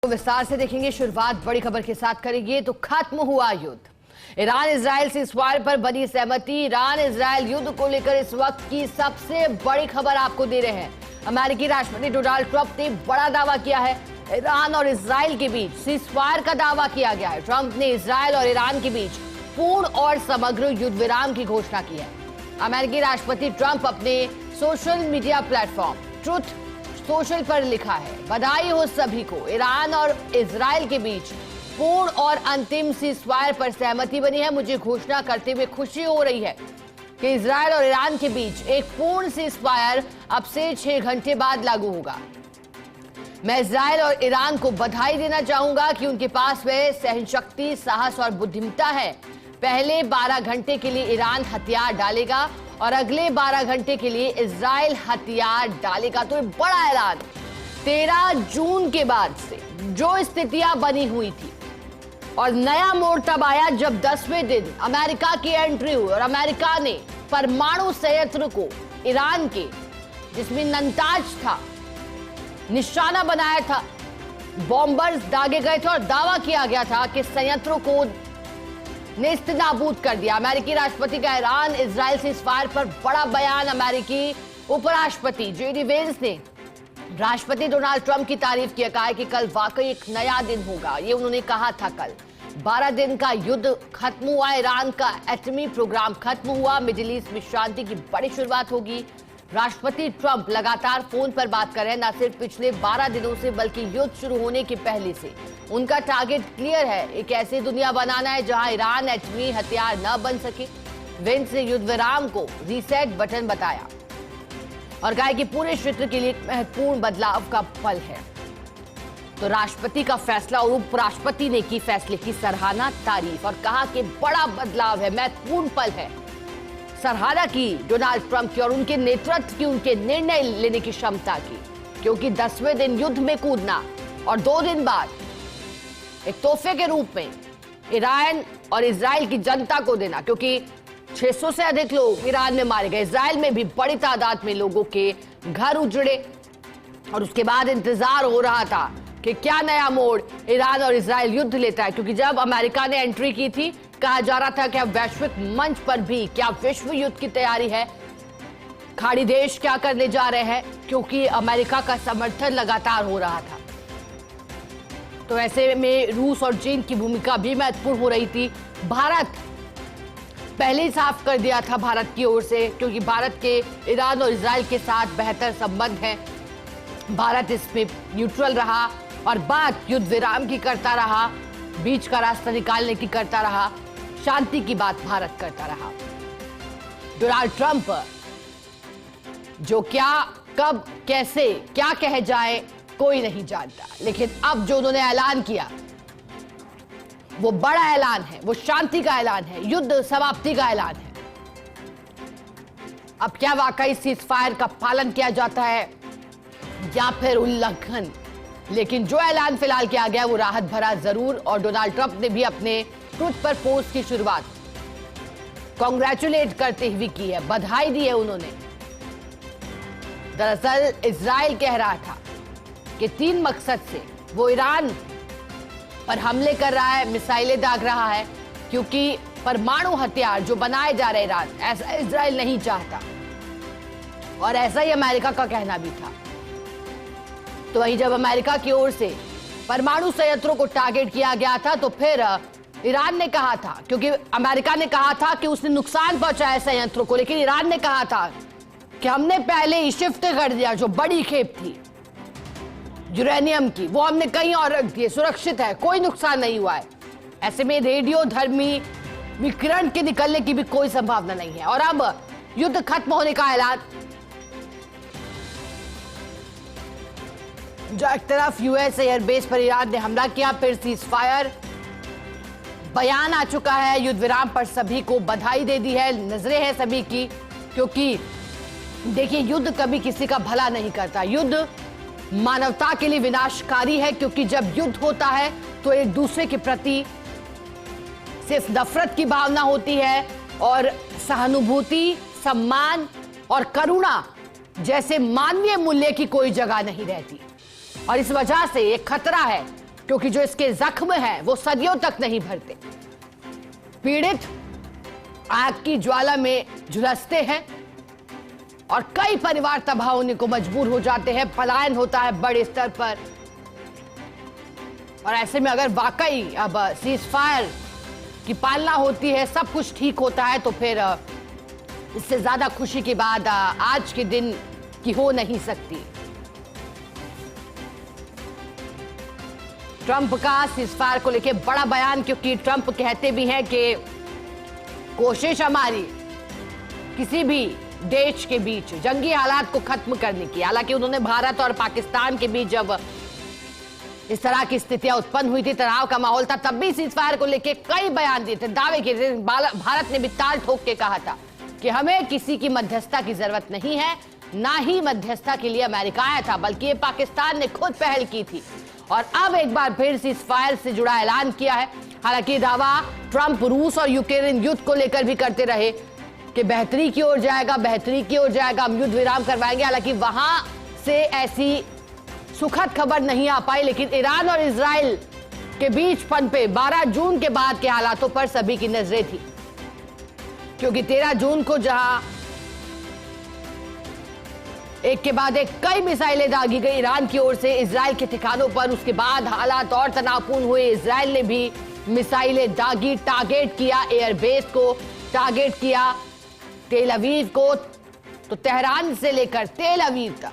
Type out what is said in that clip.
विस्तार से देखेंगे। शुरुआत बड़ी खबर के साथ करेंगे तो खत्म हुआ युद्ध। ईरान इजराइल सीज़फायर पर बनी सहमति। ईरान इजराइल युद्ध को लेकर इस वक्त की सबसे बड़ी खबर आपको दे रहे हैं। अमेरिकी राष्ट्रपति डोनाल्ड ट्रंप ने बड़ा दावा किया है। ईरान और इजराइल के बीच सीज़फायर का दावा किया गया है। ट्रंप ने इजराइल और ईरान के बीच पूर्ण और समग्र युद्ध विराम की घोषणा की है। अमेरिकी राष्ट्रपति ट्रंप अपने social media platform truth social पर लिखा है, बधाई हो सभी को, ईरान और इजराइल के बीच पूर्ण और अंतिम सीज़फायर पर सहमति बनी है। मुझे घोषणा करते हुए खुशी हो रही है कि इजराइल और ईरान के बीच एक पूर्ण सीज़फायर अब से 6 घंटे बाद लागू होगा। मैं इजराइल और ईरान को बधाई देना चाहूंगा कि उनके पास वह सहनशक्ति, साहस और बुद्धिमत्ता है। पहले 12 घंटे के लिए ईरान हथियार डालेगा और अगले 12 घंटे के लिए इजराइल हथियार डालेगा। तो बड़ा ऐलान 13 जून के बाद से जो स्थितियां बनी हुई थी और नया मोड़ तब आया जब 10वें दिन अमेरिका की एंट्री हुई और अमेरिका ने परमाणु संयंत्र को ईरान के, जिसमें नंताज था, निशाना बनाया था, बॉम्बर्स दागे गए थे और दावा किया गया था कि संयंत्रों को नेस्तनाबूद कर दिया। अमेरिकी राष्ट्रपति का ईरान इजराइल सीज़फायर पर बड़ा बयान। अमेरिकी उपराष्ट्रपति जेडी वेंस ने राष्ट्रपति डोनाल्ड ट्रंप की तारीफ किया, कहा कि कल वाकई एक नया दिन होगा। ये उन्होंने कहा था। कल 12 दिन का युद्ध खत्म हुआ, ईरान का एटमी प्रोग्राम खत्म हुआ, मिडिल ईस्ट में शांति की बड़ी शुरुआत होगी। राष्ट्रपति ट्रंप लगातार फोन पर बात कर रहे हैं, न सिर्फ पिछले 12 दिनों से बल्कि युद्ध शुरू होने के पहले से। उनका टारगेट क्लियर है, एक ऐसी दुनिया बनाना है जहां ईरान एटमी हथियार न बन सके। वेंस ने युद्ध विराम को रीसेट बटन बताया और कहा कि पूरे क्षेत्र के लिए एक महत्वपूर्ण बदलाव का पल है। तो राष्ट्रपति का फैसला और उपराष्ट्रपति ने की फैसले की सराहना, तारीफ और कहा कि बड़ा बदलाव है, महत्वपूर्ण पल है। सराहना की डोनाल्ड ट्रंप की और उनके नेतृत्व की, उनके निर्णय लेने की क्षमता की, क्योंकि 10वें दिन युद्ध में कूदना और 2 दिन बाद एक तोहफे के रूप में ईरान और इजराइल की जनता को देना, क्योंकि 600 से अधिक लोग ईरान में मारे गए, इजराइल में भी बड़ी तादाद में लोगों के घर उजड़े और उसके बाद इंतजार हो रहा था कि क्या नया मोड़ ईरान और इजराइल युद्ध लेता है। क्योंकि जब अमेरिका ने एंट्री की थी, कहा जा रहा था कि अब वैश्विक मंच पर भी क्या विश्व युद्ध की तैयारी है, खाड़ी देश क्या करने जा रहे हैं, क्योंकि अमेरिका का समर्थन लगातार हो रहा था। तो ऐसे में रूस और चीन की भूमिका भी महत्वपूर्ण हो रही थी। भारत पहले ही साफ कर दिया था भारत की ओर से, क्योंकि भारत के ईरान और इजराइल के साथ बेहतर संबंध है। भारत इसमें न्यूट्रल रहा और बात युद्ध विराम की करता रहा, बीच का रास्ता निकालने की करता रहा, शांति की बात भारत करता रहा। डोनाल्ड ट्रंप जो क्या, कब, कैसे, क्या कह जाए कोई नहीं जानता, लेकिन अब जो उन्होंने ऐलान किया वो बड़ा ऐलान है, वो शांति का ऐलान है, युद्ध समाप्ति का ऐलान है। अब क्या वाकई सीज़फायर का पालन किया जाता है या फिर उल्लंघन, लेकिन जो ऐलान फिलहाल किया गया वो राहत भरा जरूर। और डोनाल्ड ट्रंप ने भी अपने ट्विटर पर पोस्ट की शुरुआत कांग्रेचुलेट करते हुए की है, बधाई दी है उन्होंने। दरअसल इजराइल कह रहा था कि 3 मकसद से वो ईरान पर हमले कर रहा है, मिसाइलें दाग रहा है, क्योंकि परमाणु हथियार जो बनाए जा रहे ईरान, ऐसा इजराइल नहीं चाहता और ऐसा ही अमेरिका का कहना भी था। तो वहीं जब अमेरिका की ओर से परमाणु संयंत्रों को टारगेट किया गया था तो फिर ईरान ने कहा था, क्योंकि अमेरिका ने कहा था कि उसने नुकसान पहुंचाया संयंत्रों को, लेकिन ईरान ने कहा था कि हमने पहले ही शिफ्ट कर दिया, जो बड़ी खेप थी यूरेनियम की वो हमने कहीं और रख दी, सुरक्षित है, कोई नुकसान नहीं हुआ है। ऐसे में रेडियो धर्मी विकिरण के निकलने की भी कोई संभावना नहीं है। और अब युद्ध खत्म होने का ऐलान, जो एक तरफ यूएस एयरबेस पर ईरान ने हमला किया, फिर सीज़फायर बयान आ चुका है, युद्ध विराम पर सभी को बधाई दे दी है, नजरें हैं सभी की, क्योंकि देखिए युद्ध कभी किसी का भला नहीं करता, युद्ध मानवता के लिए विनाशकारी है। क्योंकि जब युद्ध होता है तो एक दूसरे के प्रति सिर्फ नफरत की भावना होती है और सहानुभूति, सम्मान और करुणा जैसे मानवीय मूल्य की कोई जगह नहीं रहती। और इस वजह से एक खतरा है क्योंकि जो इसके जख्म हैं वो सदियों तक नहीं भरते। पीड़ित आग की ज्वाला में झुलसते हैं और कई परिवार तबाह होने को मजबूर हो जाते हैं। पलायन होता है बड़े स्तर पर। और ऐसे में अगर वाकई अब सीज फायर की पालना होती है, सब कुछ ठीक होता है, तो फिर इससे ज्यादा खुशी की बात आज के दिन की हो नहीं सकती। ट्रंप का सीज फायर को लेकर बड़ा बयान, क्योंकि ट्रंप कहते भी हैं कि कोशिश हमारी किसी भी देश के बीच जंगी हालात को खत्म करने की। हालांकि उन्होंने भारत और पाकिस्तान के बीच जब इस तरह की स्थितियां उत्पन्न हुई थी, तनाव का माहौल था, तब भी सीज फायर को लेकर कई बयान दिए थे, दावे किए थे। भारत ने भी ताल ठोक के कहा था कि हमें किसी की मध्यस्थता की जरूरत नहीं है, ना ही मध्यस्थता के लिए अमेरिका आया था, बल्कि ये पाकिस्तान ने खुद पहल की थी। और अब एक बार फिर सीज फायर से जुड़ा ऐलान किया है। हालांकि दावा ट्रंप रूस और यूक्रेन युद्ध को लेकर भी करते रहे कि बेहतरी की ओर जाएगा, बेहतरी की ओर जाएगा, हम युद्ध विराम करवाएंगे। हालांकि वहां से ऐसी सुखद खबर नहीं आ पाई, लेकिन ईरान और इजराइल के बीच पनपे 12 जून के बाद के हालातों पर सभी की नजरें थी, क्योंकि 13 जून को जहां एक के बाद एक कई मिसाइलें दागी गई ईरान की ओर से इजराइल के ठिकानों पर, उसके बाद हालात और तनावपूर्ण हुए। इजराइल ने भी मिसाइलें दागी, टारगेट किया एयरबेस को, टारगेट किया तेल अवीव को, तो तेहरान से लेकर तेल अवीव तक